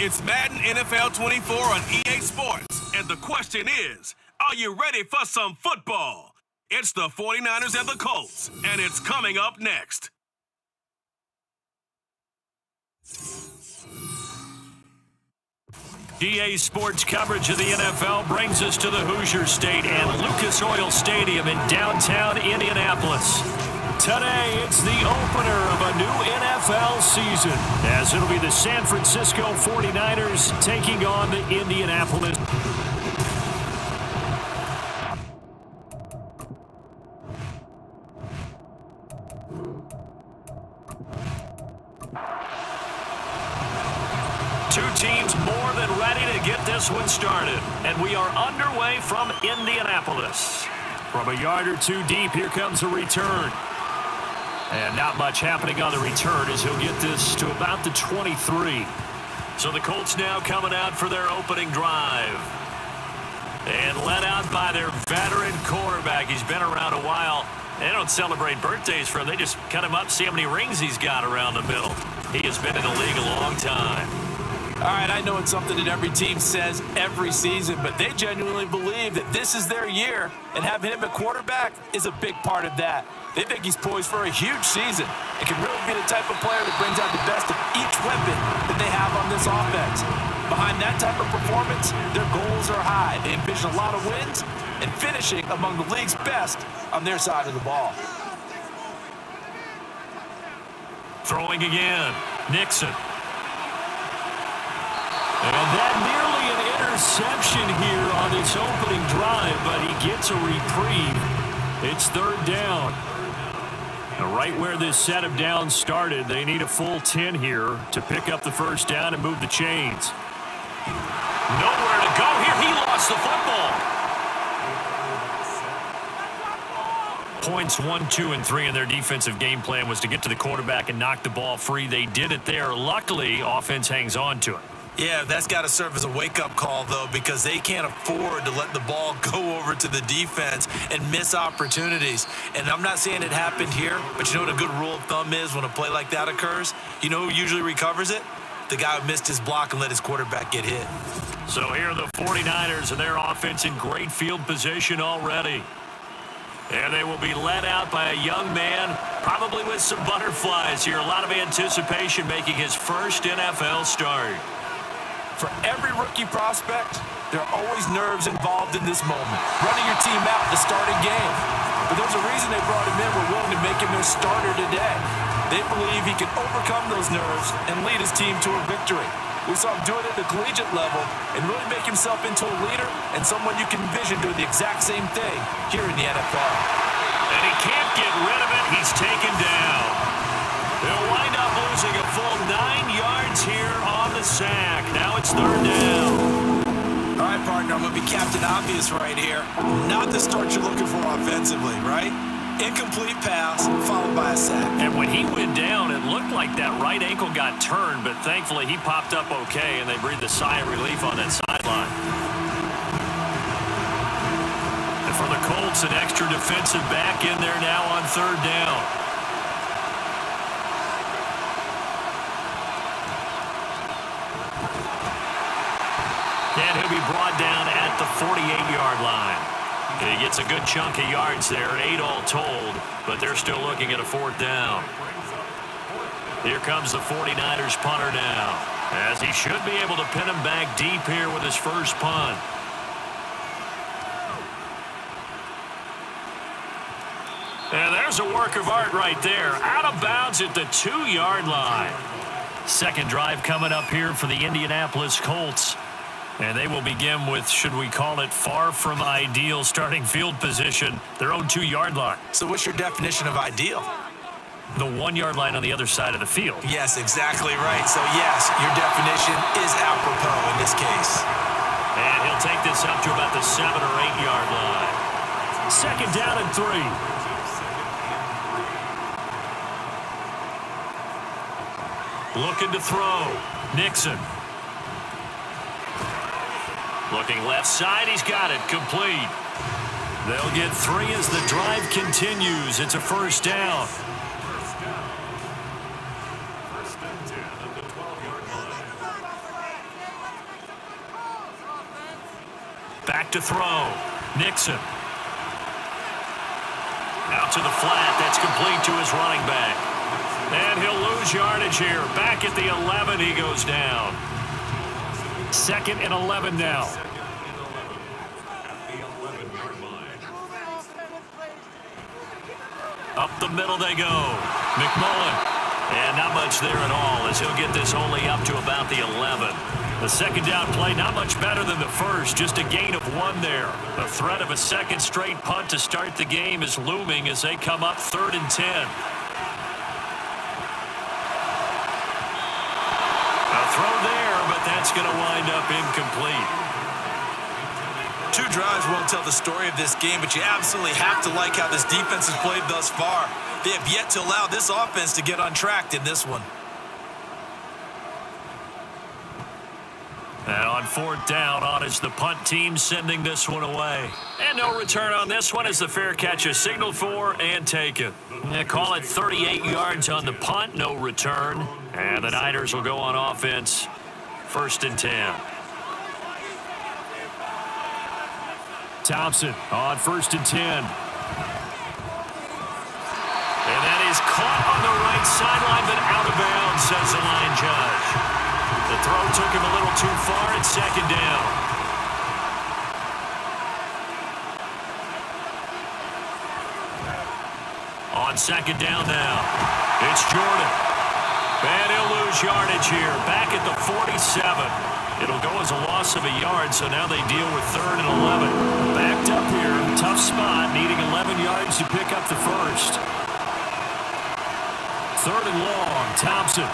It's Madden NFL 24 on EA Sports, and the question is, are you ready for some football? It's the 49ers and the Colts, and it's coming up next. EA Sports coverage of the NFL brings us to the Hoosier State and Lucas Oil Stadium in downtown Indianapolis. Today, it's the opener of a new NFL season, as it'll be the San Francisco 49ers taking on the Indianapolis. Two teams more than ready to get this one started, and we are underway from Indianapolis. From a yard or two deep, here comes a return. And not much happening on the return as he'll get this to about the 23. So the Colts now coming out for their opening drive. And led out by their veteran quarterback. He's been around a while. They don't celebrate birthdays for him. They just cut him up, see how many rings he's got around the middle. He has been in the league a long time. All right, I know it's something that every team says every season, but they genuinely believe that this is their year, and having him at quarterback is a big part of that. They think he's poised for a huge season. It can really be the type of player that brings out the best of each weapon that they have on this offense. Behind that type of performance, their goals are high. They envision a lot of wins and finishing among the league's best on their side of the ball. Throwing again, Nixon. And that nearly an interception here on this opening drive, but he gets a reprieve. It's third down. And right where this set of downs started, they need a full 10 here to pick up the first down and move the chains. Nowhere to go here. He lost the football. Points 1, 2, and 3 in their defensive game plan was to get to the quarterback and knock the ball free. They did it there. Luckily, offense hangs on to it. Yeah, that's got to serve as a wake-up call, though, because they can't afford to let the ball go over to the defense and miss opportunities. And I'm not saying it happened here, but you know what a good rule of thumb is when a play like that occurs? You know who usually recovers it? The guy who missed his block and let his quarterback get hit. So here are the 49ers and their offense in great field position already. And they will be led out by a young man, probably with some butterflies here. A lot of anticipation making his first NFL start. For every rookie prospect, there are always nerves involved in this moment. Running your team out to start a game. But there's a reason they brought him in. We're willing to make him their starter today. They believe he can overcome those nerves and lead his team to a victory. We saw him do it at the collegiate level and really make himself into a leader and someone you can envision doing the exact same thing here in the NFL. And he can't get rid of it. He's taken down. They'll wind up losing a full 9 yards here on the sack. Now it's third down. All right, partner, I'm going to be Captain Obvious right here. Not the start you're looking for offensively, right? Incomplete pass followed by a sack. And when he went down, it looked like that right ankle got turned, but thankfully he popped up okay, and they breathed a sigh of relief on that sideline. And for the Colts, an extra defensive back in there now on third down. And he'll be brought down at the 48-yard line. He gets a good chunk of yards there, 8 all told, but they're still looking at a fourth down. Here comes the 49ers punter now, as he should be able to pin him back deep here with his first punt. And there's a work of art right there, out of bounds at the 2-yard line. Second drive coming up here for the Indianapolis Colts. And they will begin with, should we call it, far from ideal starting field position, their own 2-yard line. So what's your definition of ideal? The 1-yard line on the other side of the field. Yes, exactly right. So yes, your definition is apropos in this case. And he'll take this up to about the 7 or 8-yard line. Second down and 3. Looking to throw. Nixon. Looking left side, he's got it, complete. They'll get 3 as the drive continues. It's a first down. Back to throw. Nixon. Out to the flat. That's complete to his running back. And he'll lose yardage here. Back at the 11, he goes down. 2nd and 11 now. Up the middle they go. McMullen. And not much there at all as he'll get this only up to about the 11. The second down play not much better than the first, just a gain of 1 there. The threat of a second straight punt to start the game is looming as they come up 3rd and 10. A throw there, but that's going to wind up incomplete. 2 drives won't tell the story of this game, but you absolutely have to like how this defense has played thus far. They have yet to allow this offense to get untracked in this one. And on 4th down, on is the punt team sending this one away. And no return on this one as the fair catch is signaled for and taken. They call it 38 yards on the punt, no return. And the Niners will go on offense, 1st and 10. Thompson on 1st and 10. And that is caught on the right sideline, but out of bounds, says the line judge. The throw took him a little too far at 2nd down. On 2nd down now, it's Jordan. And he'll lose yardage here, back at the 47. It'll go as a loss of a yard, so now they deal with 3rd and 11. Backed up here, tough spot, needing 11 yards to pick up the first. 3rd and long, Thompson.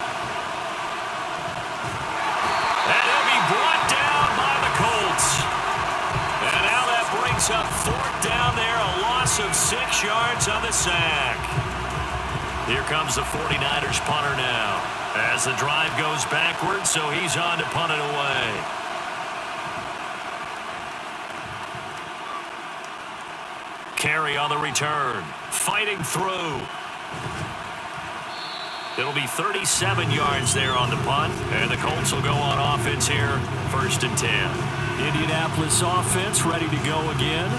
And he'll be brought down by the Colts. And now that brings up 4th down there, a loss of 6 yards on the sack. Here comes the 49ers punter now. As the drive goes backwards, so he's on to punt it away. Carey on the return. Fighting through. It'll be 37 yards there on the punt, and the Colts will go on offense here, 1st and 10. Indianapolis offense ready to go again.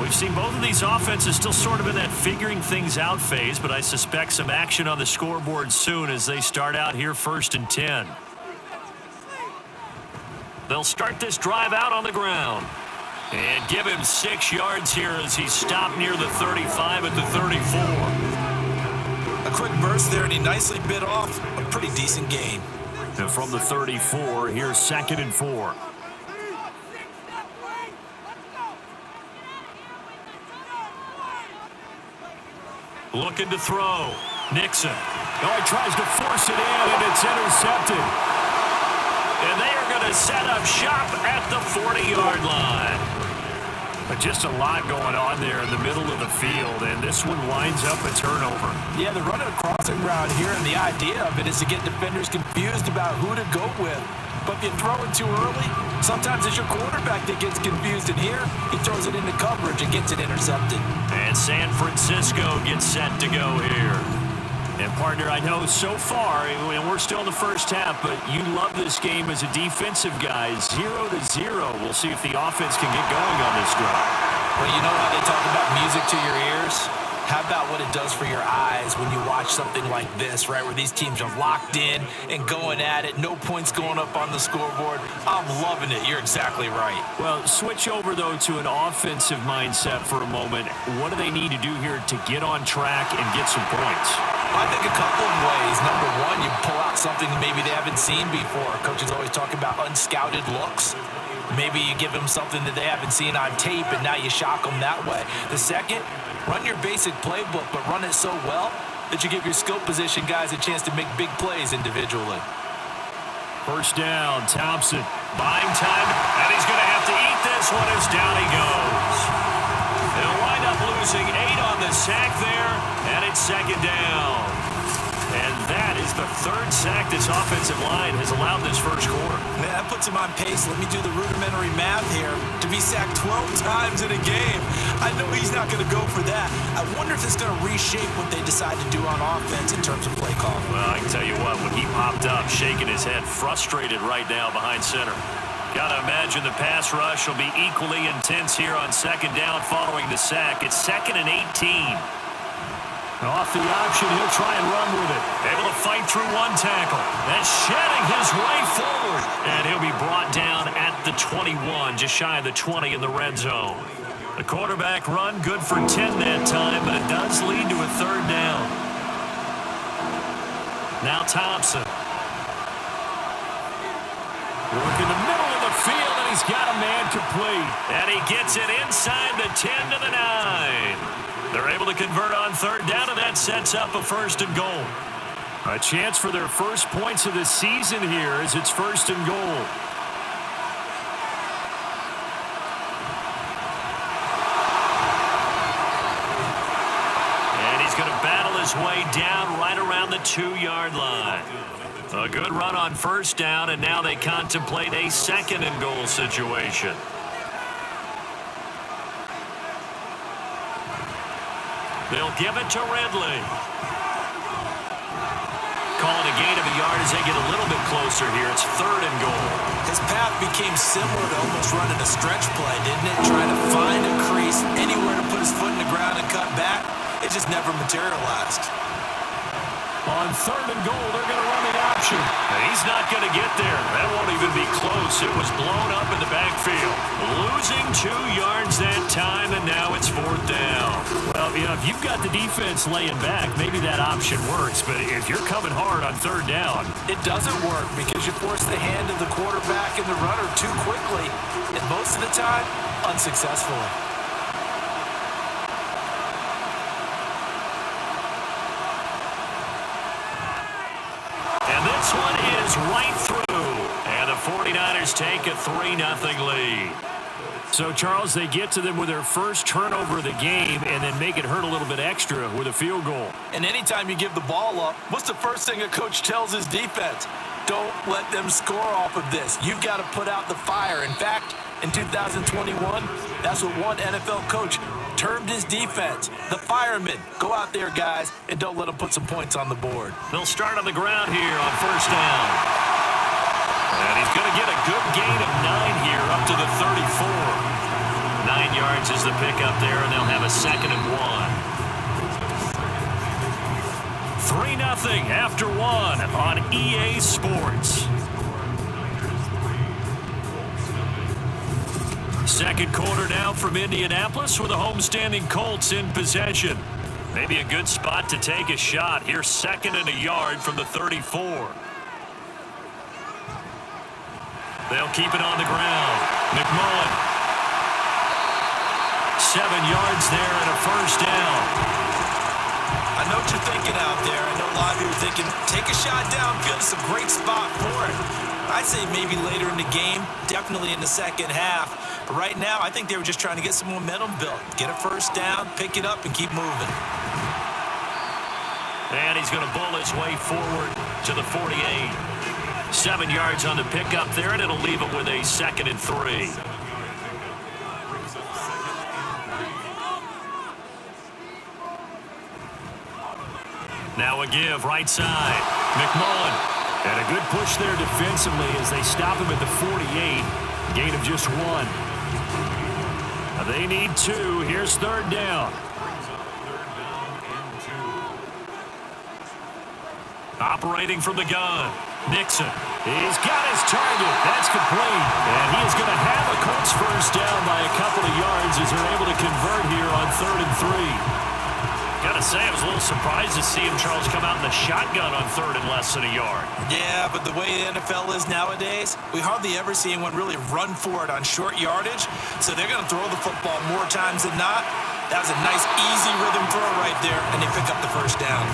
We've seen both of these offenses still sort of in that figuring things out phase, but I suspect some action on the scoreboard soon as they start out here 1st and 10. They'll start this drive out on the ground. And give him 6 yards here as he's stopped near the 35 at the 34. A quick burst there, and he nicely bit off a pretty decent gain. And from the 34, here's 2nd and 4. Looking to throw. Nixon. Oh, he tries to force it in, and it's intercepted. And they are going to set up shop at the 40-yard line. But just a lot going on there in the middle of the field, and this one winds up a turnover. Yeah, they're running a crossing route here, and the idea of it is to get defenders confused about who to go with. But if you throw it too early, sometimes it's your quarterback that gets confused, and here he throws it into coverage and gets it intercepted. And San Francisco gets set to go here. And, partner, I know so far, and we're still in the first half, but you love this game as a defensive guy. 0-0. We'll see if the offense can get going on this drive. Well, you know how they talk about music to your ears? How about what it does for your eyes when you watch something like this, right, where these teams are locked in and going at it, no points going up on the scoreboard? I'm loving it. You're exactly right. Well, switch over, though, to an offensive mindset for a moment. What do they need to do here to get on track and get some points? I think a couple of ways. Number one, you pull out something that maybe they haven't seen before. Coaches always talk about unscouted looks. Maybe you give them something that they haven't seen on tape, and now you shock them that way. The second, run your basic playbook, but run it so well that you give your skill position guys a chance to make big plays individually. First down, Thompson. Buying time, and he's going to have to eat this one as down he goes. They'll wind up losing 8 on the sack there, and it's 2nd down. And that is the 3rd sack this offensive line has allowed this first quarter. Man, that puts him on pace. Let me do the rudimentary math here. To be sacked 12 times in a game, I know he's not going to go for that. I wonder if it's going to reshape what they decide to do on offense in terms of play calling. Well, I can tell you what, when he popped up, shaking his head, frustrated right now behind center. Gotta imagine the pass rush will be equally intense here on second down following the sack. It's 2nd and 18. Off the option, he'll try and run with it. Able to fight through one tackle. And shedding his way forward. And he'll be brought down at the 21, just shy of the 20 in the red zone. The quarterback run, good for 10 that time, but it does lead to a 3rd down. Now Thompson. Working the middle of the field, and he's got a man complete. And he gets it inside the 10 to the 9. They're able to convert on 3rd down, and that sets up a 1st and goal. A chance for their first points of the season here as it's 1st and goal. And he's going to battle his way down right around the 2-yard line. A good run on 1st down, and now they contemplate a 2nd and goal situation. They'll give it to Ridley. Calling a gain of a yard as they get a little bit closer here. It's 3rd and goal. His path became similar to almost running a stretch play, didn't it? Trying to find a crease, anywhere to put his foot in the ground and cut back. It just never materialized. On 3rd and goal, they're going to run the option. And he's not going to get there. That won't even be close. It was blown up in the backfield. Losing 2 yards that time, and now it's 4th down. Well, you know, if you've got the defense laying back, maybe that option works. But if you're coming hard on 3rd down, it doesn't work because you force the hand of the quarterback and the runner too quickly, and most of the time, unsuccessfully. This one is right through, and the 49ers take a 3-0 lead. So, Charles, they get to them with their first turnover of the game and then make it hurt a little bit extra with a field goal. And anytime you give the ball up, what's the first thing a coach tells his defense? Don't let them score off of this. You've got to put out the fire. In fact, in 2021, that's what one NFL coach termed his defense, the firemen. Go out there, guys, and don't let them put some points on the board. They'll start on the ground here on 1st down. And he's going to get a good gain of 9 here up to the 34. 9 yards is the pickup there, and they'll have a 2nd and 1. 3-0 after 1 on EA Sports. Second quarter now from Indianapolis with the homestanding Colts in possession. Maybe a good spot to take a shot. Here's 2nd and a yard from the 34. They'll keep it on the ground. McMullen. 7 yards there and a 1st down. I know what you're thinking out there. I know a lot of you are thinking, take a shot downfield. It's a great spot for it. I'd say maybe later in the game, definitely in the second half. But right now, I think they were just trying to get some momentum built. Get a 1st down, pick it up, and keep moving. And he's going to bull his way forward to the 48. 7 yards on the pickup there, and it'll leave it with a 2nd and 3. Now a give, right side. McMullen. And a good push there defensively as they stop him at the 48. Gain of just 1. They need 2. Here's 3rd down. Operating from the gun. Nixon. He's got his target. That's complete. And he is going to have a Colts 1st down by a couple of yards as they're able to convert here on 3rd and 3. Gotta say, I was a little surprised to see him, Charles, come out in the shotgun on 3rd and less than a yard. Yeah, but the way the NFL is nowadays, we hardly ever see anyone really run for it on short yardage. So they're going to throw the football more times than not. That was a nice, easy rhythm throw right there, and they pick up the 1st down.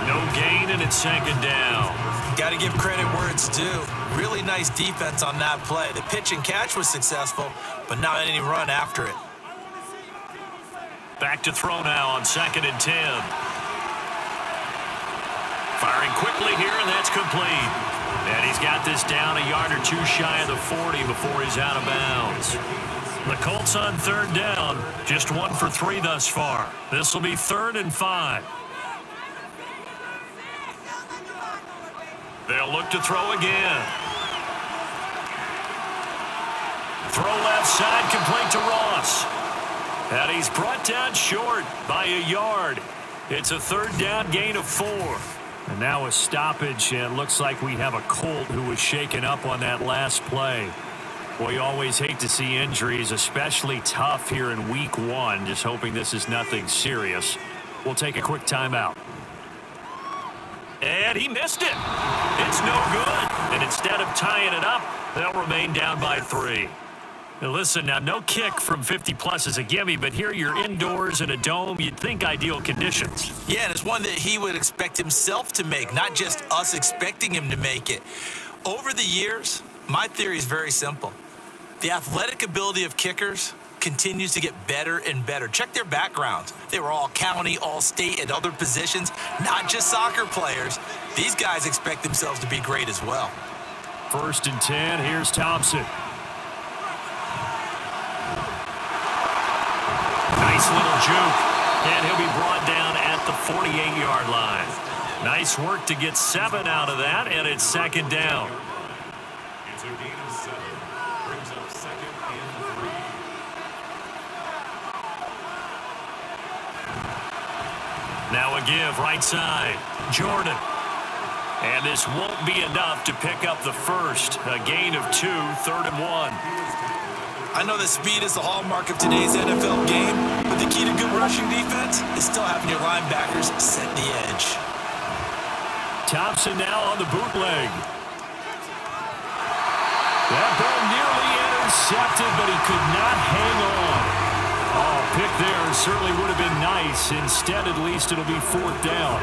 No gain, and it's 2nd down. Got to give credit where it's due. Really nice defense on that play. The pitch and catch was successful, but not any run after it. Back to throw now on 2nd and 10. Firing quickly here, and that's complete. And he's got this down a yard or 2 shy of the 40 before he's out of bounds. The Colts on 3rd down, just 1 for 3 thus far. This will be 3rd and 5. They'll look to throw again. throw left side, complete to Ross. And he's brought down short by a yard. It's a third down gain of 4. And now a stoppage, and it looks like we have a Colt who was shaken up on that last play. Well, you always hate to see injuries, especially tough here in week 1. Just hoping this is nothing serious. We'll take a quick timeout. And he missed it. It's no good. And instead of tying it up, they'll remain down by 3. Now listen, now no kick from 50-plus is a gimme, but here you're indoors in a dome. You'd think ideal conditions. Yeah, and it's one that he would expect himself to make, not just us expecting him to make it. Over the years, my theory is very simple. The athletic ability of kickers continues to get better and better. Check their backgrounds. They were all county, all state, at other positions, not just soccer players. These guys expect themselves to be great as well. 1st and 10, here's Thompson. Nice little juke, and he'll be brought down at the 48-yard line. Nice work to get 7 out of that, and it's 2nd down. It's a gain of 7. Brings up 2nd and 3. Now a give, right side, Jordan. And this won't be enough to pick up the first. A gain of 2, 3rd and 1. I know that speed is the hallmark of today's NFL game, but the key to good rushing defense is still having your linebackers set the edge. Thompson now on the bootleg. That ball nearly intercepted, but he could not hang on. Oh, pick there certainly would have been nice. Instead, at least it'll be 4th down.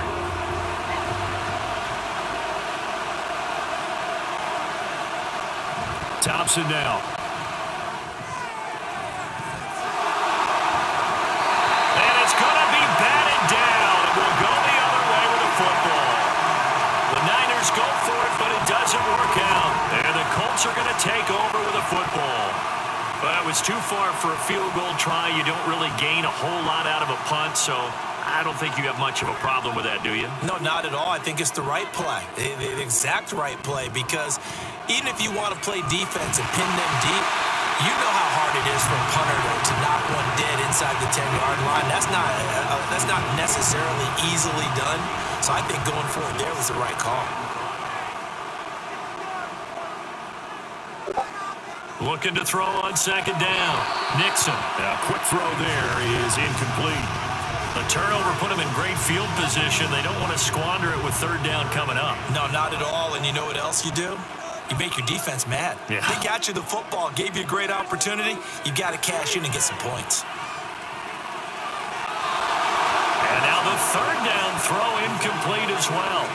Thompson now. Are going to take over with a football. But it was too far for a field goal try. You don't really gain a whole lot out of a punt, so I don't think you have much of a problem with that, do you? No, not at all. I think it's the right play, the exact right play, because even if you want to play defense and pin them deep, you know how hard it is for a punter to knock one dead inside the 10-yard line. That's not necessarily easily done. So I think going for it there was the right call. Looking to throw on 2nd down. Nixon. A quick throw there is incomplete. The turnover put him in great field position. They don't want to squander it with 3rd down coming up. No, not at all. And you know what else you do? You make your defense mad. Yeah. They got you the football, gave you a great opportunity. You got to cash in and get some points. And now the 3rd down throw incomplete as well.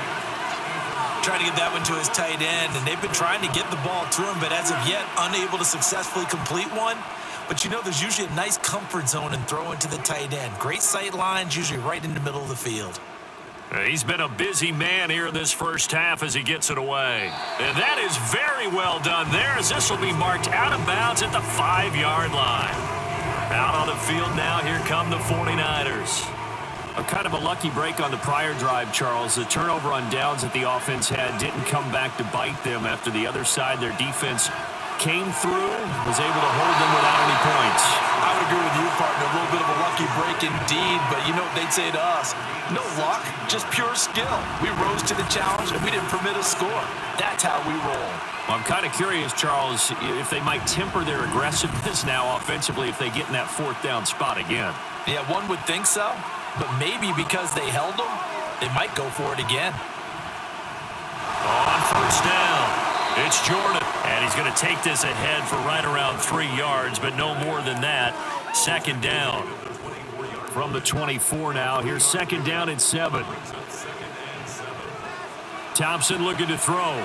Trying to get that one to his tight end, and they've been trying to get the ball to him, but as of yet, unable to successfully complete one. But you know, there's usually a nice comfort zone in throwing to the tight end. Great sight lines, usually right in the middle of the field. He's been a busy man here in this first half as he gets it away. And that is very well done there, as this will be marked out of bounds at the 5-yard line. Out on the field now, here come the 49ers. A kind of a lucky break on the prior drive, Charles. The turnover on downs that the offense had didn't come back to bite them after the other side. Their defense came through, was able to hold them without any points. I would agree with you, partner. A little bit of a lucky break indeed, but you know what they'd say to us? No luck, just pure skill. We rose to the challenge, and we didn't permit a score. That's how we roll. Well, I'm kind of curious, Charles, if they might temper their aggressiveness now offensively if they get in that 4th down spot again. Yeah, one would think so. But maybe because they held them, they might go for it again. On 1st down, it's Jordan. And he's going to take this ahead for right around 3 yards, but no more than that. 2nd down. From the 24 now, here's 2nd down and 7. Thompson looking to throw.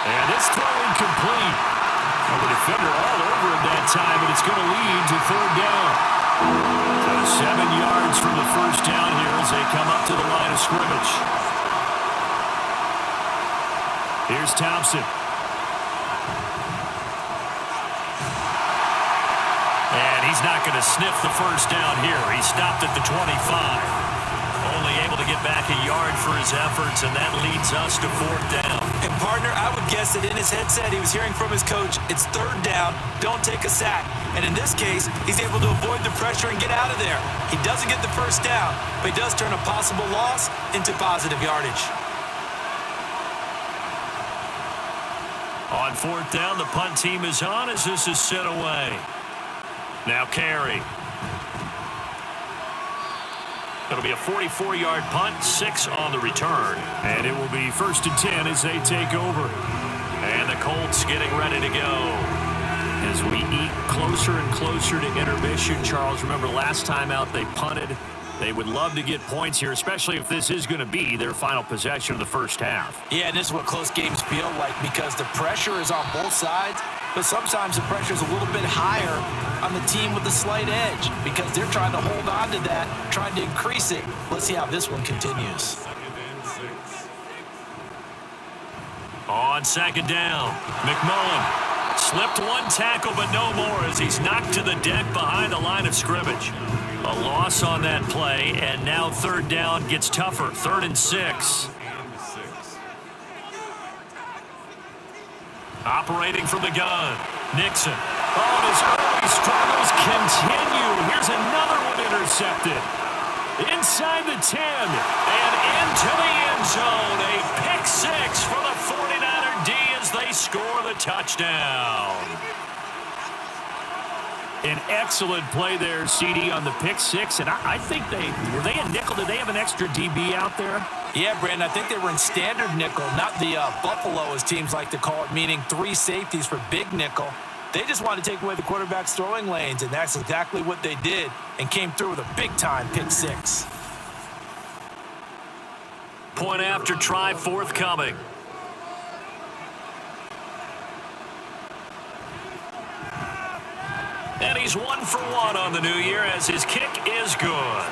And this throw incomplete. Well, the defender all over him that time, and it's going to lead to 3rd down. So 7 yards from the 1st down here as they come up to the line of scrimmage. Here's Thompson. And he's not going to sniff the 1st down here. He stopped at the 25. Only able to get back a yard for his efforts, and that leads us to 4th down. And partner, I would guess that in his headset he was hearing from his coach, it's third down, don't take a sack. And in this case, he's able to avoid the pressure and get out of there. He doesn't get the first down, but he does turn a possible loss into positive yardage. On fourth down, the punt team is on as this is sent away. Now carry. It'll be a 44-yard punt, 6 on the return. And it will be 1st and 10 as they take over. And the Colts getting ready to go. As we eat closer and closer to intermission, Charles, remember last time out they punted. They would love to get points here, especially if this is going to be their final possession of the first half. Yeah, and this is what close games feel like because the pressure is on both sides, but sometimes the pressure is a little bit higher on the team with the slight edge because they're trying to hold on to that, trying to increase it. Let's see how this one continues. On second down, McMullen slipped one tackle, but no more as he's knocked to the deck behind the line of scrimmage. A loss on that play, and now third down gets tougher. 3rd and 6. Operating from the gun, Nixon. Oh, his early struggles continue. Here's another one intercepted. Inside the 10 and into the end zone. A pick 6 for the 49er D as they score the touchdown. An excellent play there, CD, on the pick 6. And I think were they in nickel? Did they have an extra DB out there? Yeah, Brandon, I think they were in standard nickel, not the Buffalo, as teams like to call it, meaning 3 safeties for big nickel. They just wanted to take away the quarterback's throwing lanes, and that's exactly what they did and came through with a big-time pick 6. Point after try forthcoming. And he's 1 for 1 on the new year as his kick is good.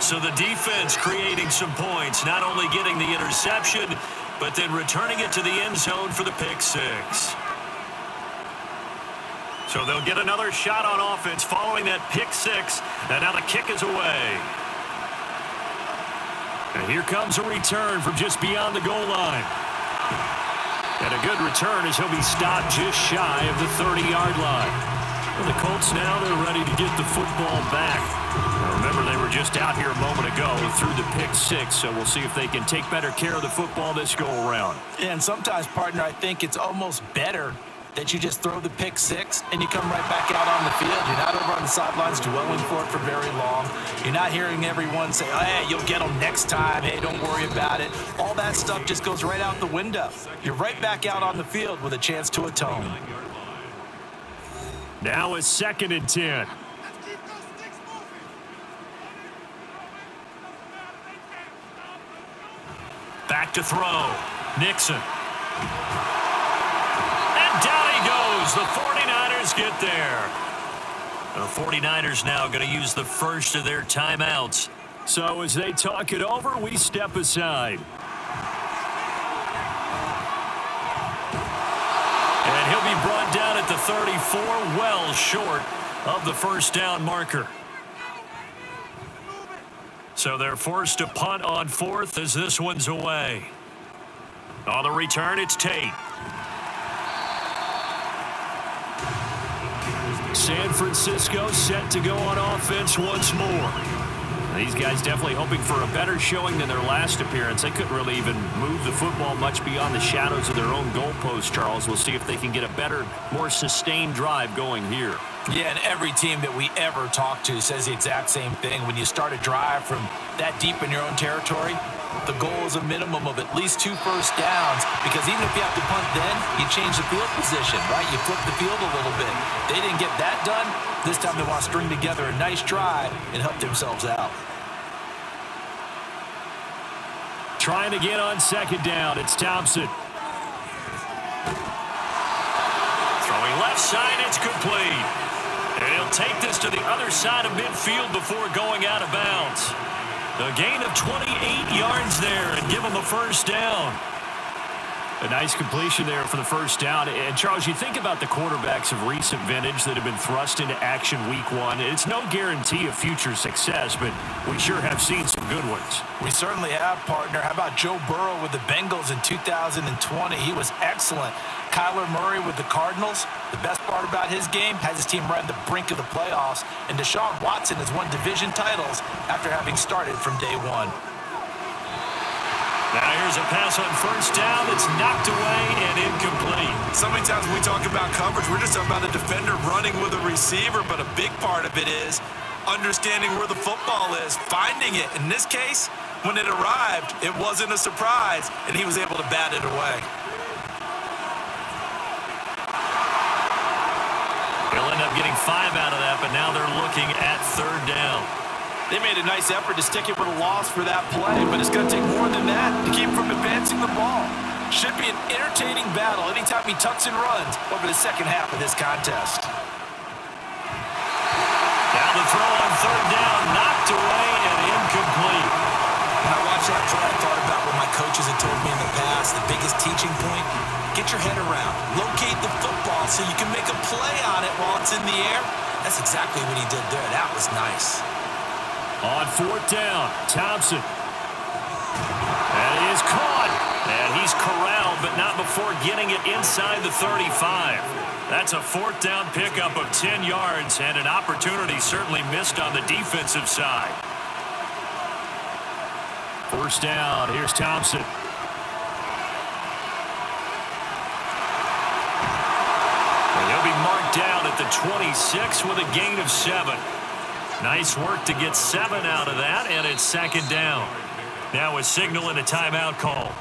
So the defense creating some points, not only getting the interception, but then returning it to the end zone for the pick 6. So they'll get another shot on offense following that pick 6, and now the kick is away. And here comes a return from just beyond the goal line. And a good return as he'll be stopped just shy of the 30-yard line. Well, the Colts now, they're ready to get the football back. Now remember, they were just out here a moment ago through the pick 6, so we'll see if they can take better care of the football this go-around. Yeah, and sometimes, partner, I think it's almost better that you just throw the pick 6 and you come right back out on the field. You're not over on the sidelines dwelling for it for very long. You're not hearing everyone say, oh, hey, you'll get them next time. Hey, don't worry about it. All that stuff just goes right out the window. You're right back out on the field with a chance to atone. Now it's 2nd and 10. Back to throw. Nixon. Down he goes. The 49ers get there. The 49ers now going to use the first of their timeouts. So as they talk it over, we step aside. And he'll be brought down at the 34, well short of the first down marker. So they're forced to punt on 4th as this one's away. On the return, it's Tate. San Francisco set to go on offense once more. These guys definitely hoping for a better showing than their last appearance. They couldn't really even move the football much beyond the shadows of their own goalpost, Charles. We'll see if they can get a better, more sustained drive going here. Yeah, and every team that we ever talk to says the exact same thing. When you start a drive from that deep in your own territory, the goal is a minimum of at least 2 first downs, because even if you have to punt then, you change the field position, right? You flip the field a little bit. They didn't get that done. This time they want to string together a nice drive and help themselves out. Trying to get on 2nd down. It's Thompson. Throwing left side, it's complete. And he'll take this to the other side of midfield before going out of bounds. A gain of 28 yards there and give him a first down. A nice completion there for the first down. And, Charles, you think about the quarterbacks of recent vintage that have been thrust into action week one. It's no guarantee of future success, but we sure have seen some good ones. We certainly have, partner. How about Joe Burrow with the Bengals in 2020? He was excellent. Kyler Murray with the Cardinals. The best part about his game has his team right on the brink of the playoffs. And Deshaun Watson has won division titles after having started from day one. Now here's a pass on first down that's knocked away and incomplete. So many times when we talk about coverage, we're just talking about a defender running with a receiver, but a big part of it is understanding where the football is, finding it. In this case, when it arrived, it wasn't a surprise, and he was able to bat it away. He'll end up getting 5 out of that, but now they're looking at third down. They made a nice effort to stick it with a loss for that play, but it's going to take more than that to keep from advancing the ball. Should be an entertaining battle anytime he tucks and runs over the second half of this contest. Now the throw on third down, knocked away and incomplete. When I watched that play, I thought about what my coaches had told me in the past. The biggest teaching point, get your head around. Locate the football so you can make a play on it while it's in the air. That's exactly what he did there. That was nice. On fourth down, Thompson. And he is caught. And he's corralled, but not before getting it inside the 35. That's a fourth down pickup of 10 yards and an opportunity certainly missed on the defensive side. First down, here's Thompson. And he'll be marked down at the 26 with a gain of 7. Nice work to get 7 out of that, and it's second down. Now a signal and a timeout call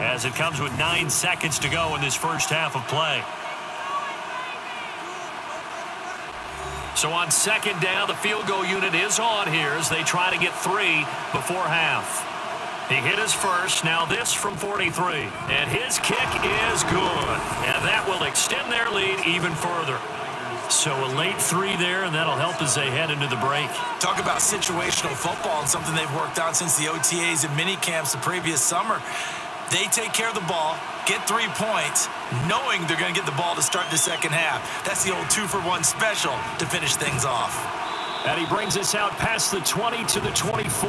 as it comes with 9 seconds to go in this first half of play. So on second down, the field goal unit is on here as they try to get 3 before half. He hit his first, now this from 43. And his kick is good. And that will extend their lead even further. So a late 3 there, and that'll help as they head into the break. Talk about situational football and something they've worked on since the OTAs and mini camps the previous summer. They take care of the ball, get 3 points, knowing they're going to get the ball to start the second half. That's the old 2-for-1 special to finish things off. And he brings us out past the 20 to the 24.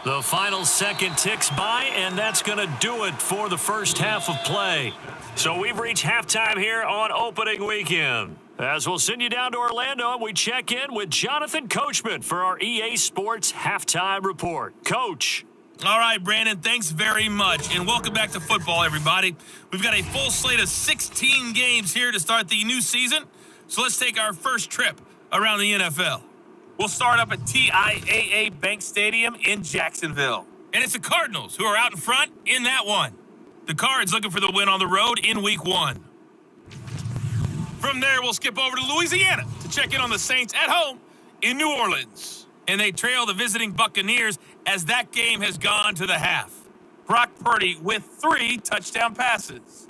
The final second ticks by, and that's going to do it for the first half of play. So we've reached halftime here on opening weekend. As we'll send you down to Orlando, and we check in with Jonathan Coachman for our EA Sports Halftime Report. Coach. All right, Brandon, thanks very much, and welcome back to football, everybody. We've got a full slate of 16 games here to start the new season, so let's take our first trip around the NFL. We'll start up at TIAA Bank Stadium in Jacksonville. And it's the Cardinals who are out in front in that one. The Cards looking for the win on the road in Week 1. From there, we'll skip over to Louisiana to check in on the Saints at home in New Orleans. And they trail the visiting Buccaneers as that game has gone to the half. Brock Purdy with 3 touchdown passes.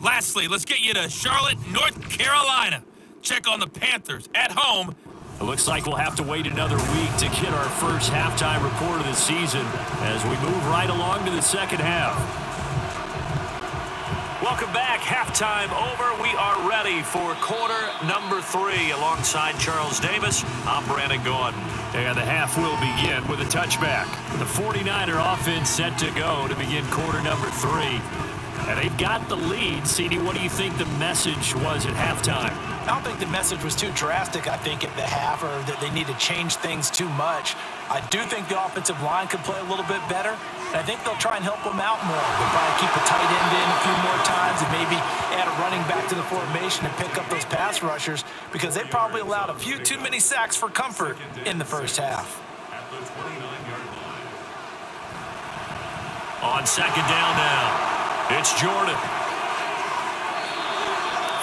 Lastly, let's get you to Charlotte, North Carolina. Check on the Panthers at home. It looks like we'll have to wait another week to get our first halftime report of the season as we move right along to the second half. Welcome back. Halftime over. We are ready for quarter number 3 alongside Charles Davis. I'm Brandon Gordon. And the half will begin with a touchback. The 49er offense set to go to begin quarter number 3. And they've got the lead. CD, what do you think the message was at halftime? I don't think the message was too drastic, I think, at the half, or that they need to change things too much. I do think the offensive line could play a little bit better, and I think they'll try and help them out more. They'll probably keep a tight end in a few more times and maybe add a running back to the formation and pick up those pass rushers because they probably allowed a few too many sacks for comfort in the first half. On second down now, it's Jordan.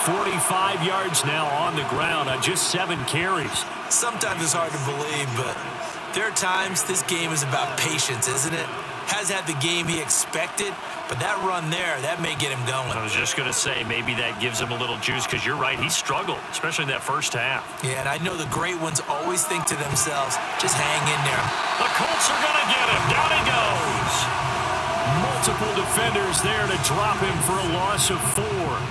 45 yards now on the ground on just 7 carries. Sometimes it's hard to believe, but there are times this game is about patience, isn't it? Has had the game he expected, But that run there, that may get him going. I was just going to say, maybe that gives him a little juice, because you're right, he struggled, especially in that first half. Yeah, and I know the great ones always think to themselves, just hang in there. The Colts are going to get him. Down he goes. Multiple defenders there to drop him for a loss of 4.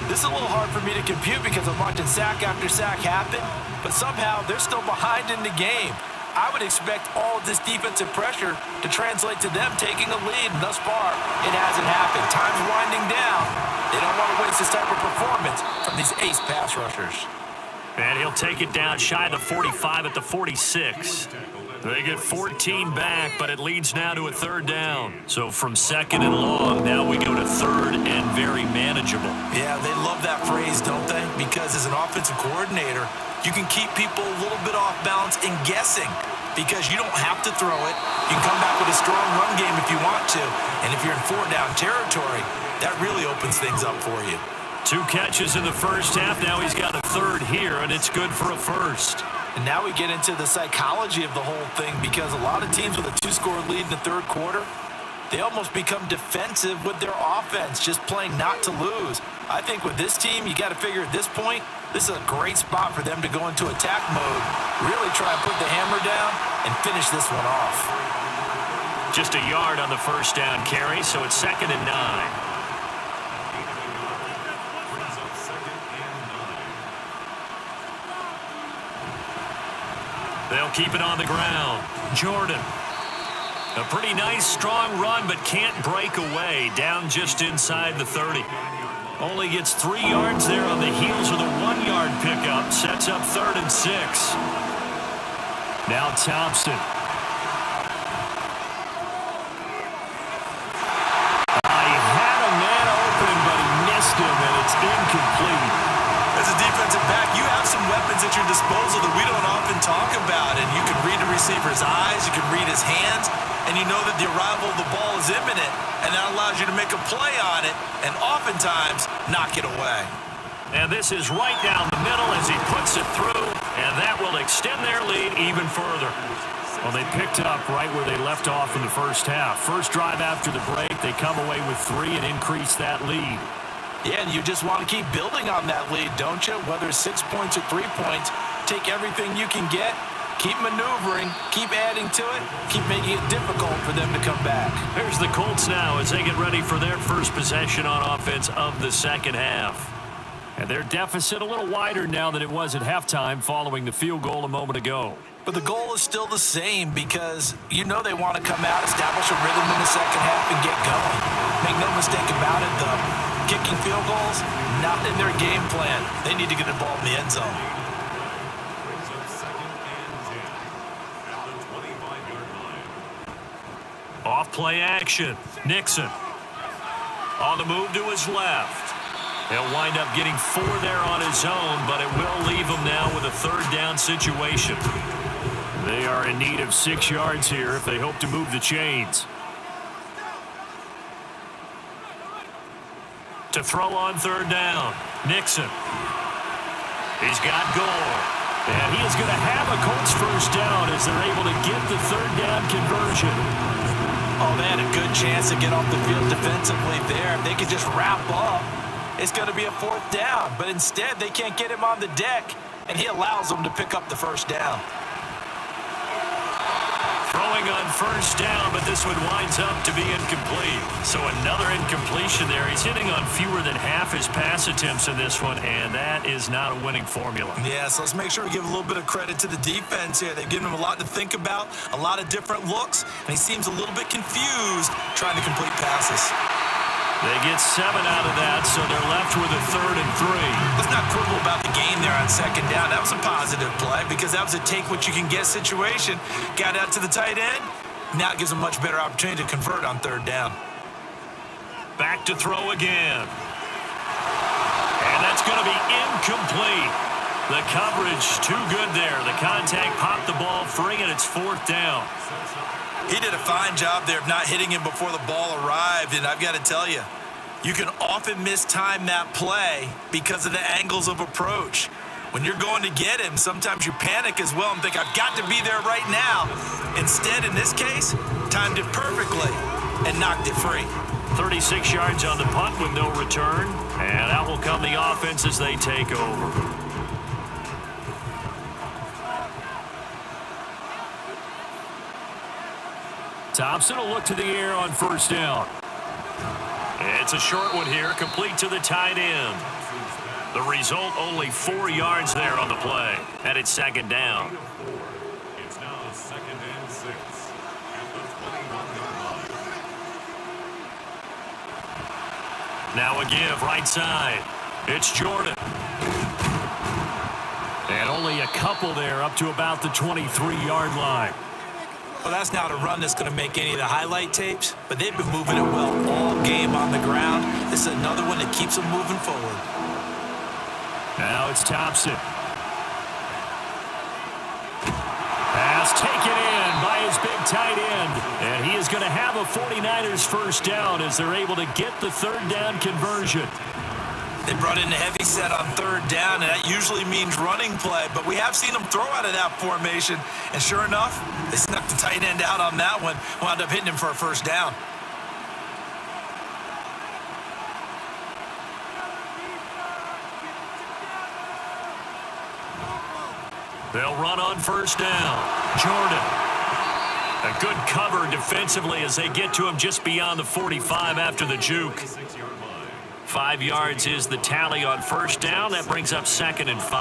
This is a little hard for me to compute because I'm watching sack after sack happen, but somehow they're still behind in the game. I would expect all of this defensive pressure to translate to them taking a lead, and thus far, it hasn't happened. Time's winding down. They don't want to waste this type of performance from these ace pass rushers. And he'll take it down shy of the 45 at the 46. They get 14 back, but it leads now to a 3rd down. So from 2nd and long, now we go to 3rd and very manageable. Yeah, they love that phrase, don't they? Because as an offensive coordinator, you can keep people a little bit off balance and guessing because you don't have to throw it. You can come back with a strong run game if you want to. And if you're in 4-down territory, that really opens things up for you. 2 catches in the first half. Now he's got a 3rd here, and it's good for a 1st. And now we get into the psychology of the whole thing because a lot of teams with a 2-score lead in the 3rd quarter, they almost become defensive with their offense, just playing not to lose. I think with this team, you got to figure at this point, this is a great spot for them to go into attack mode, really try and put the hammer down and finish this one off. Just a yard on the 1st down carry, so it's 2nd and 9. They'll keep it on the ground. Jordan. A pretty nice, strong run, but can't break away. Down just inside the 30. Only gets 3 yards there on the heels of the 1-yard pickup. Sets up 3rd and 6. Now Thompson. He had a man open, but he missed him, and it's incomplete. As a defensive back, you have some weapons at your disposal that we don't often talk about, and you can read the receiver's eyes, you can read his hands, and you know that the arrival of the ball is imminent, and that allows you to make a play on it, and oftentimes knock it away. And this is right down the middle as he puts it through, and that will extend their lead even further. Well, they picked up right where they left off in the first half. First drive after the break, they come away with 3 and increase that lead. Yeah, and you just want to keep building on that lead, don't you? Whether it's 6 points or 3 points, take everything you can get, keep maneuvering, keep adding to it, keep making it difficult for them to come back. There's the Colts now as they get ready for their first possession on offense of the second half. And their deficit a little wider now than it was at halftime following the field goal a moment ago. But the goal is still the same because you know they want to come out, establish a rhythm in the second half, and get going. Make no mistake about it, though. Kicking field goals, not in their game plan. They need to get the ball in the end zone. Off play action. Nixon. On the move to his left. He'll wind up getting 4 there on his own, but it will leave him now with a 3rd down situation. They are in need of 6 yards here if they hope to move the chains. To throw on 3rd down. Nixon. He's got Gore. And he is going to have a Colts 1st down as they're able to get the 3rd down conversion. Oh, they had a good chance to get off the field defensively there. If they could just wrap up, it's going to be a 4th down. But instead, they can't get him on the deck, and he allows them to pick up the 1st down. Throwing on 1st down, but this one winds up to be incomplete. So another incompletion there. He's hitting on fewer than half his pass attempts in this one, and that is not a winning formula. Yeah, so let's make sure we give a little bit of credit to the defense here. They've given him a lot to think about, a lot of different looks, and he seems a little bit confused trying to complete passes. They get 7 out of that, so they're left with a 3rd and 3. Let's not quibble about the game there on 2nd down. That was a positive play because that was a take-what-you-can-get situation. Got out to the tight end. Now it gives them a much better opportunity to convert on 3rd down. Back to throw again. And that's going to be incomplete. The coverage too good there. The contact popped the ball free, and it's 4th down. He did a fine job there of not hitting him before the ball arrived, and I've got to tell you, you can often mistime that play because of the angles of approach. When you're going to get him, sometimes you panic as well and think, I've got to be there right now. Instead, in this case, timed it perfectly and knocked it free. 36 yards on the punt with no return. And out will come the offense as they take over. Thompson will look to the air on first down. It's a short one here, complete to the tight end. The result, only 4 yards there on the play. And it's second down. It's now 2nd and 6 at the 21-yard line. Now a give right side. It's Jordan. And only a couple there up to about the 23-yard line. Well, that's not a run that's going to make any of the highlight tapes, but they've been moving it well all game on the ground. This is another one that keeps them moving forward. Now it's Thompson. Pass taken in by his big tight end. And he is going to have a 49ers first down as they're able to get the third down conversion. They brought in the heavy set on third down, and that usually means running play, but we have seen them throw out of that formation, and sure enough, they snuck the tight end out on that one, wound up hitting him for a first down. They'll run on first down. Jordan. A good cover defensively as they get to him just beyond the 45 after the juke. 5 yards is the tally on first down. That brings up 2nd and 5.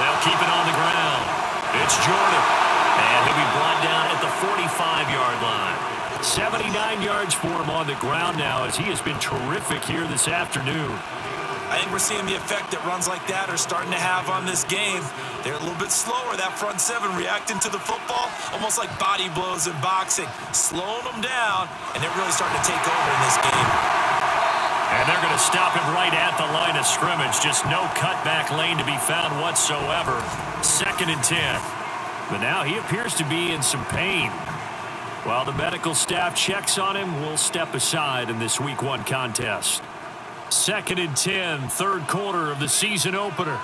They'll keep it on the ground. It's Jordan. And he'll be brought down at the 45-yard line. 79 yards for him on the ground now as he has been terrific here this afternoon. I think we're seeing the effect that runs like that are starting to have on this game. They're a little bit slower, that front seven, reacting to the football, almost like body blows in boxing, slowing them down, and they're really starting to take over in this game. And they're going to stop him right at the line of scrimmage. Just no cutback lane to be found whatsoever. 2nd and 10. But now he appears to be in some pain. While the medical staff checks on him, we'll step aside in this Week 1 contest. 2nd and 10, third quarter of the season opener.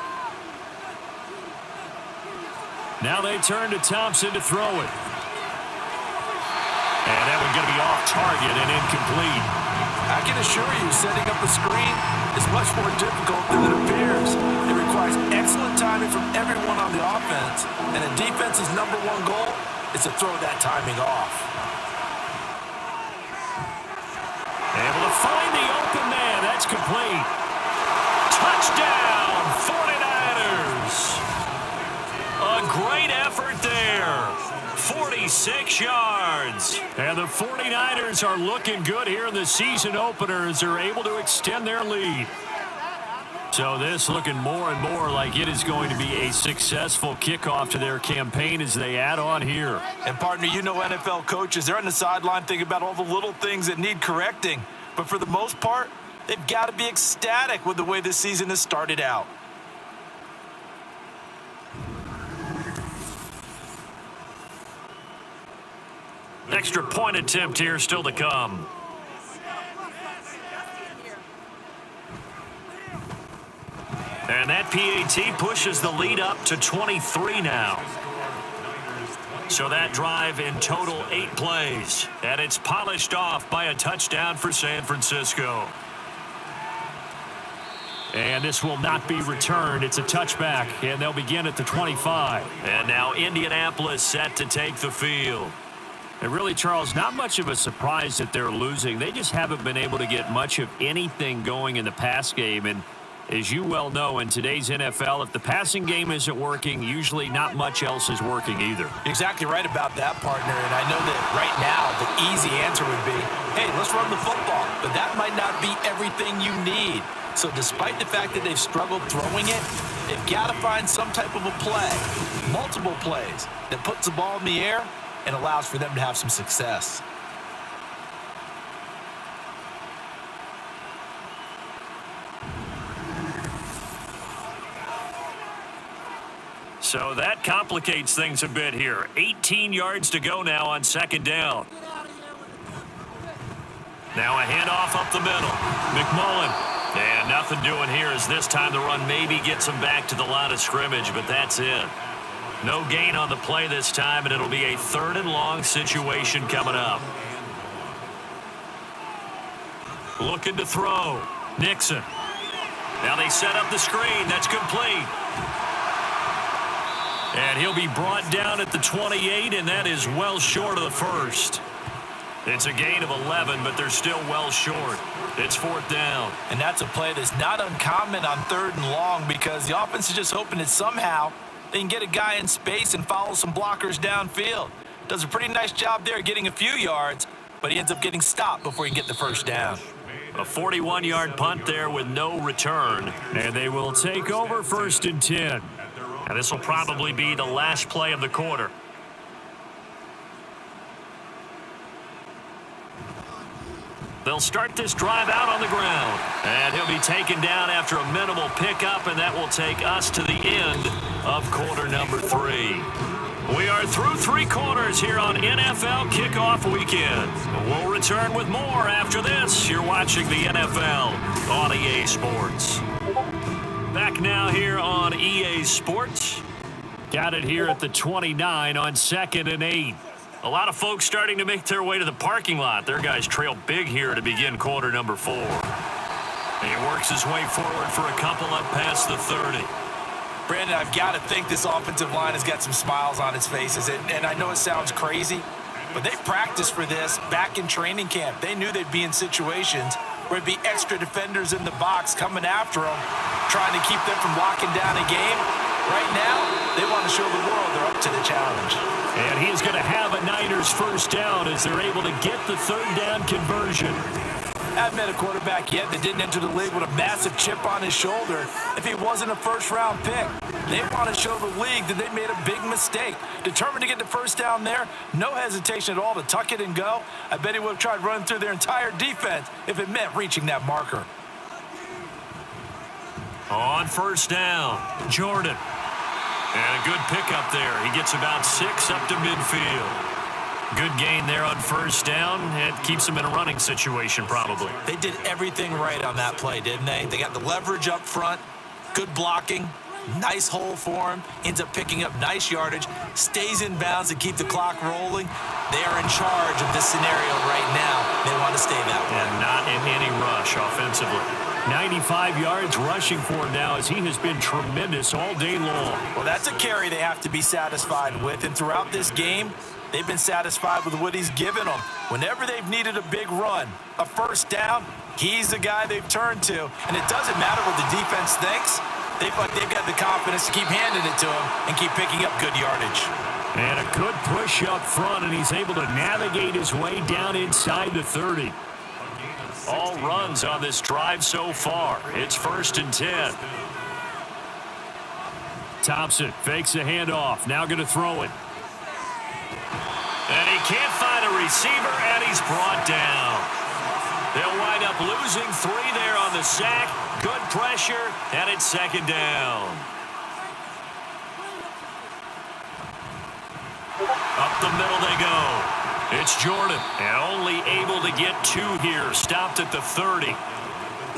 Now they turn to Thompson to throw it. And that one's going to be off target and incomplete. I can assure you, setting up a screen is much more difficult than it appears. It requires excellent timing from everyone on the offense, and a defense's number one goal is to throw that timing off. Able to find the open man. That's complete. Touchdown, 49ers. A great effort there. 46 yards. And the 49ers are looking good here in the season opener as they're able to extend their lead. So this looking more and more like it is going to be a successful kickoff to their campaign as they add on here. And partner, you know NFL coaches, they're on the sideline thinking about all the little things that need correcting. But for the most part, they've got to be ecstatic with the way this season has started out. Extra point attempt here still to come. And that PAT pushes the lead up to 23 now. So that drive in total 8 plays. And it's polished off by a touchdown for San Francisco. And this will not be returned. It's a touchback, and they'll begin at the 25. And now Indianapolis set to take the field. And really, Charles, not much of a surprise that they're losing. They just haven't been able to get much of anything going in the pass game. And as you well know, in today's NFL, if the passing game isn't working, usually not much else is working either. You're exactly right about that, partner. And I know that right now the easy answer would be, hey, let's run the football. But that might not be everything you need. So despite the fact that they've struggled throwing it, they've got to find some type of a play, multiple plays, that puts the ball in the air and allows for them to have some success. So that complicates things a bit here. 18 yards to go now on second down. Now a handoff up the middle. McMullen. And nothing doing here as this time the run maybe gets him back to the line of scrimmage, but that's it. No gain on the play this time, and it'll be a 3rd and long situation coming up. Looking to throw. Nixon. Now they set up the screen. That's complete. And he'll be brought down at the 28, and that is well short of the first. It's a gain of 11, but they're still well short. It's 4th down. And that's a play that's not uncommon on 3rd and long because the offense is just hoping that somehow they can get a guy in space and follow some blockers downfield. Does a pretty nice job there getting a few yards, but he ends up getting stopped before he can get the first down. A 41-yard punt there with no return. And they will take over 1st and 10. And this will probably be the last play of the quarter. They'll start this drive out on the ground. And he'll be taken down after a minimal pickup, and that will take us to the end of quarter number 3. We are through 3 quarters here on NFL Kickoff Weekend. We'll return with more after this. You're watching the NFL on EA Sports. Back now here on EA Sports. Got it here at the 29 on 2nd and 8. A lot of folks starting to make their way to the parking lot. Their guys trail big here to begin quarter number 4. And he works his way forward for a couple up past the 30. Brandon, I've got to think this offensive line has got some smiles on its faces. And I know it sounds crazy, but they practiced for this back in training camp. They knew they'd be in situations where it'd be extra defenders in the box coming after them, trying to keep them from locking down a game. Right now, they want to show the world they're up to the challenge. And he's going to have a Niners first down as they're able to get the 3rd down conversion. I haven't met a quarterback yet that didn't enter the league with a massive chip on his shoulder if he wasn't a first-round pick. They want to show the league that they made a big mistake. Determined to get the first down there, no hesitation at all to tuck it and go. I bet he would have tried running through their entire defense if it meant reaching that marker. On first down, Jordan. And a good pickup there. He gets about 6 up to midfield. Good gain there on first down. It keeps him in a running situation probably. They did everything right on that play, didn't they? They got the leverage up front, good blocking, nice hole for him, ends up picking up nice yardage, stays in bounds to keep the clock rolling. They are in charge of this scenario right now. They want to stay that way. And not in any rush offensively. 95 yards rushing for him now as he has been tremendous all day long. Well, that's a carry they have to be satisfied with. And throughout this game, they've been satisfied with what he's given them. Whenever they've needed a big run, a first down, he's the guy they've turned to. And it doesn't matter what the defense thinks. They've got the confidence to keep handing it to him and keep picking up good yardage. And a good push up front, and he's able to navigate his way down inside the 30. All runs on this drive so far. It's 1st and 10. Thompson fakes a handoff. Now going to throw it. And he can't find a receiver, and he's brought down. They'll wind up losing 3 there on the sack. Good pressure, and it's 2nd down. Up the middle they go. It's Jordan, and only able to get 2 here. Stopped at the 30.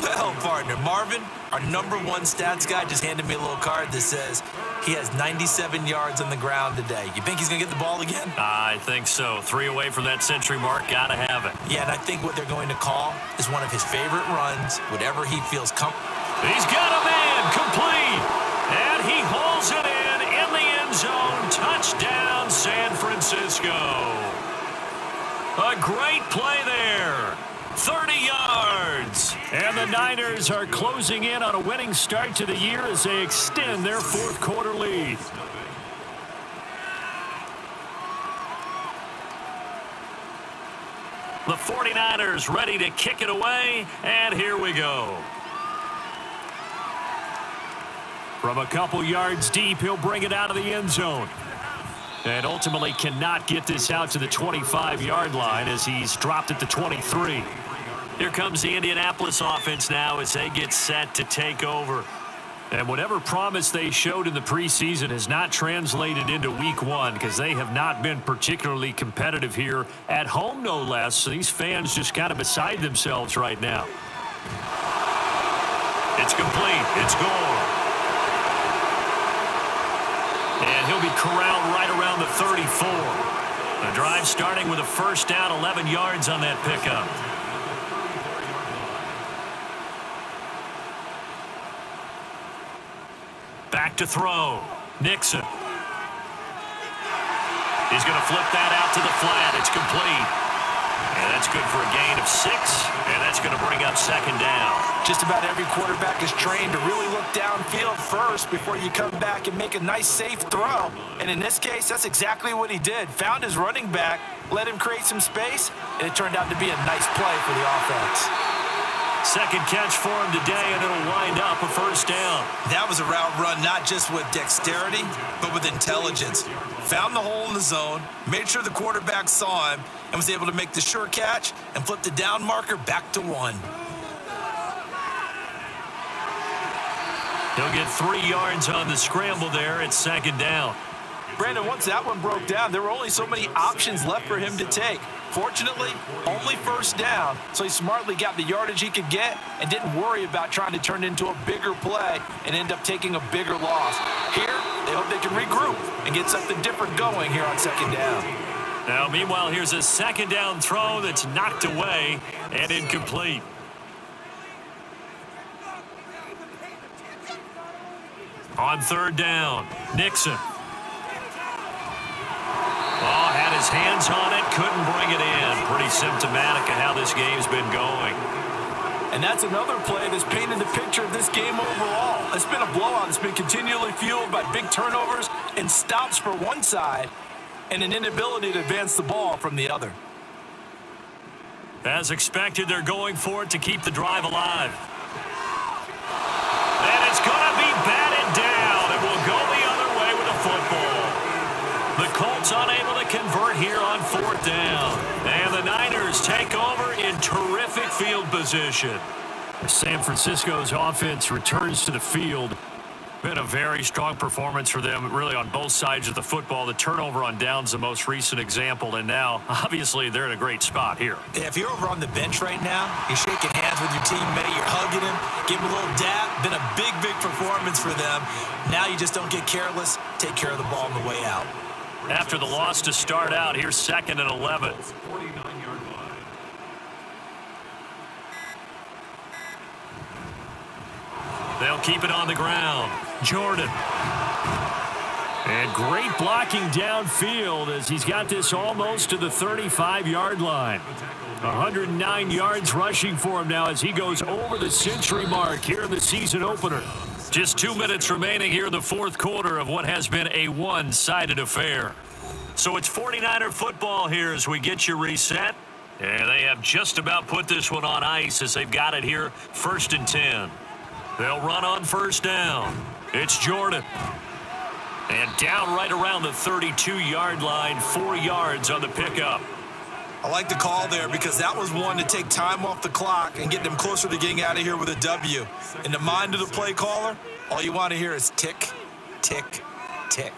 Well, partner, Marvin, our #1 stats guy, just handed me a little card that says he has 97 yards on the ground today. You think he's going to get the ball again? I think so. 3 away from that century mark. Got to have it. Yeah, and I think what they're going to call is one of his favorite runs, whatever he feels comfortable. He's got a man, complete. And he hauls it in the end zone. Touchdown, San Francisco. A great play there. 30 yards. And the Niners are closing in on a winning start to the year as they extend their 4th quarter lead. The 49ers ready to kick it away, and here we go. From a couple yards deep, he'll bring it out of the end zone. And ultimately cannot get this out to the 25-yard line as he's dropped at the 23. Here comes the Indianapolis offense now as they get set to take over. And whatever promise they showed in the preseason has not translated into week one because they have not been particularly competitive here at home, no less. So these fans just kind of beside themselves right now. It's complete. It's gone. And he'll be corralled right around the 34. The drive starting with a first down, 11 yards on that pickup. Back to throw. Nixon. He's going to flip that out to the flat. It's complete. And that's good for a gain of 6. And that's going to bring up second down. Just about every quarterback is trained to really look downfield first before you come back and make a nice, safe throw. And in this case, that's exactly what he did. Found his running back, let him create some space, and it turned out to be a nice play for the offense. Second catch for him today, and it'll wind up a first down. That was a route run not just with dexterity, but with intelligence. Found the hole in the zone, made sure the quarterback saw him, and was able to make the sure catch and flip the down marker back to 1. He'll get 3 yards on the scramble there at second down. Brandon, once that one broke down, there were only so many options left for him to take. Fortunately, only first down, so he smartly got the yardage he could get and didn't worry about trying to turn it into a bigger play and end up taking a bigger loss. Here, they hope they can regroup and get something different going here on second down. Now, meanwhile, here's a second down throw that's knocked away and incomplete. On third down, Nixon. Oh, had his hands on it, couldn't bring it in. Pretty symptomatic of how this game's been going. And that's another play that's painted the picture of this game overall. It's been a blowout. It's been continually fueled by big turnovers and stops for one side and an inability to advance the ball from the other. As expected, they're going for it to keep the drive alive. And it's going to be batted down. It will go the other way with a football. The Colts unable to convert here on fourth down. And the Niners take over in terrific field position. San Francisco's offense returns to the field. Been a very strong performance for them, really, on both sides of the football. The turnover on downs, the most recent example, and now, obviously, they're in a great spot here. If you're over on the bench right now, you're shaking hands with your teammate, you're hugging him, give him a little dap. Been a big, big performance for them. Now you just don't get careless. Take care of the ball on the way out. After the loss to start out, here's second and 11. 49-yard line. They'll keep it on the ground. Jordan. And great blocking downfield as he's got this almost to the 35-yard line. 109 yards rushing for him now as he goes over the century mark here in the season opener. Just 2 minutes remaining here in the fourth quarter of what has been a one-sided affair. So it's 49er football here as we get you reset. And they have just about put this one on ice as they've got it here, 1st and 10. They'll run on first down. It's Jordan. And down right around the 32-yard line, 4 yards on the pickup. I like the call there because that was one to take time off the clock and get them closer to getting out of here with a W. In the mind of the play caller, all you want to hear is tick, tick, tick.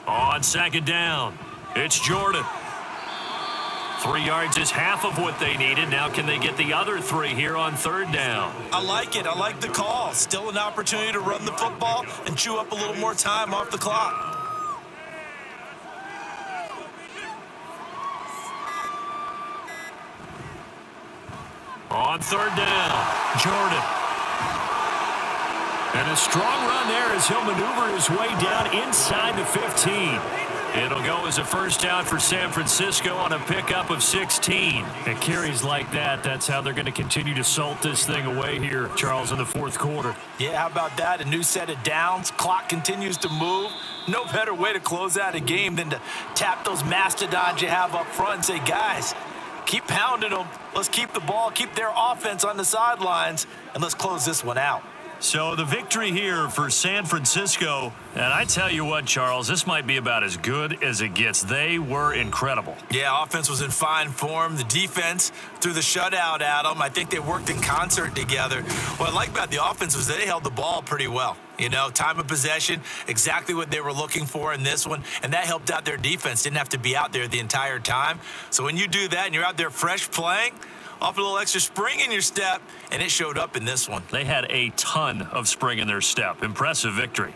On second down, it's Jordan. 3 yards is half of what they needed. Now can they get the other 3 here on third down? I like it. I like the call. Still an opportunity to run the football and chew up a little more time off the clock. On third down, Jordan. And a strong run there as he'll maneuver his way down inside the 15. It'll go as a first down for San Francisco on a pickup of 16. And carries like that, that's how they're going to continue to salt this thing away here, Charles, in the fourth quarter. Yeah, how about that? A new set of downs. Clock continues to move. No better way to close out a game than to tap those mastodons you have up front and say, guys, keep pounding them. Let's keep the ball, keep their offense on the sidelines, and let's close this one out. So the victory here for San Francisco. And I tell you what, Charles, this might be about as good as it gets. They were incredible. Yeah, offense was in fine form. The defense threw the shutout at them. I think they worked in concert together. What I like about the offense was they held the ball pretty well. You know, time of possession, exactly what they were looking for in this one. And that helped out their defense. Didn't have to be out there the entire time. So when you do that and you're out there fresh playing, off a little extra spring in your step, and it showed up in this one. They had a ton of spring in their step. Impressive victory.